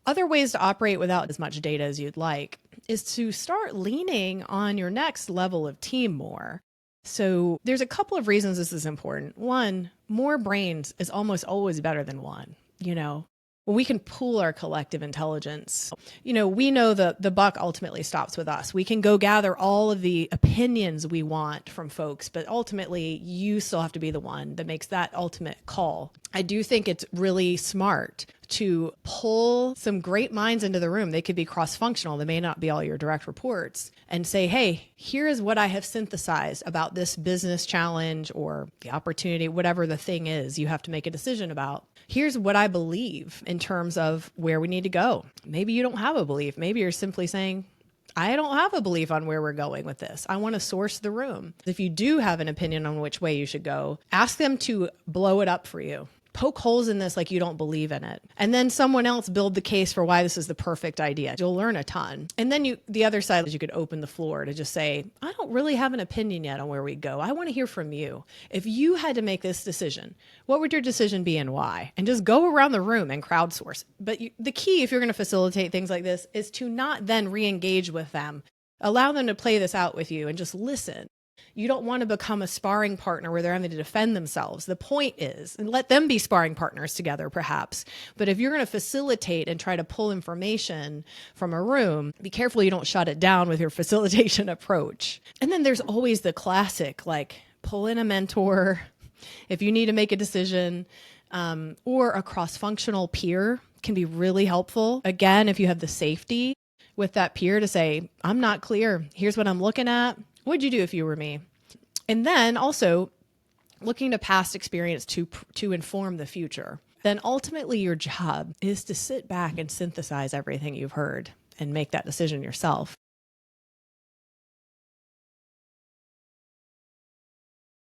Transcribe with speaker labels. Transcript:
Speaker 1: Other ways to operate without as much data as you'd like is to start leaning on your next level of team more. So there's a couple of reasons this is important. One, more brains is almost always better than one. When we can pool our collective intelligence, we know the buck ultimately stops with us. We can go gather all of the opinions we want from folks, but ultimately you still have to be the one that makes that ultimate call. I do think it's really smart to pull some great minds into the room. They could be cross-functional. They may not be all your direct reports, and say, hey, here is what I have synthesized about this business challenge or the opportunity, whatever the thing is you have to make a decision about. Here's what I believe in terms of where we need to go. Maybe you don't have a belief. Maybe you're simply saying, I don't have a belief on where we're going with this. I want to source the room. If you do have an opinion on which way you should go, ask them to blow it up for you. Poke holes in this like you don't believe in it. And then someone else build the case for why this is the perfect idea. You'll learn a ton. And then the other side is you could open the floor to just say, I don't really have an opinion yet on where we go. I want to hear from you. If you had to make this decision, what would your decision be and why? And just go around the room and crowdsource. But the key, if you're going to facilitate things like this, is to not then re-engage with them. Allow them to play this out with you and just listen. You don't want to become a sparring partner where they're having to defend themselves. The point is, and let them be sparring partners together, perhaps. But if you're going to facilitate and try to pull information from a room, be careful you don't shut it down with your facilitation approach. And then there's always the classic, like pull in a mentor if you need to make a decision, or a cross-functional peer can be really helpful. Again, if you have the safety with that peer to say, I'm not clear. Here's what I'm looking at. What'd you do if you were me? And then also looking to past experience to inform the future. Then ultimately your job is to sit back and synthesize everything you've heard and make that decision yourself.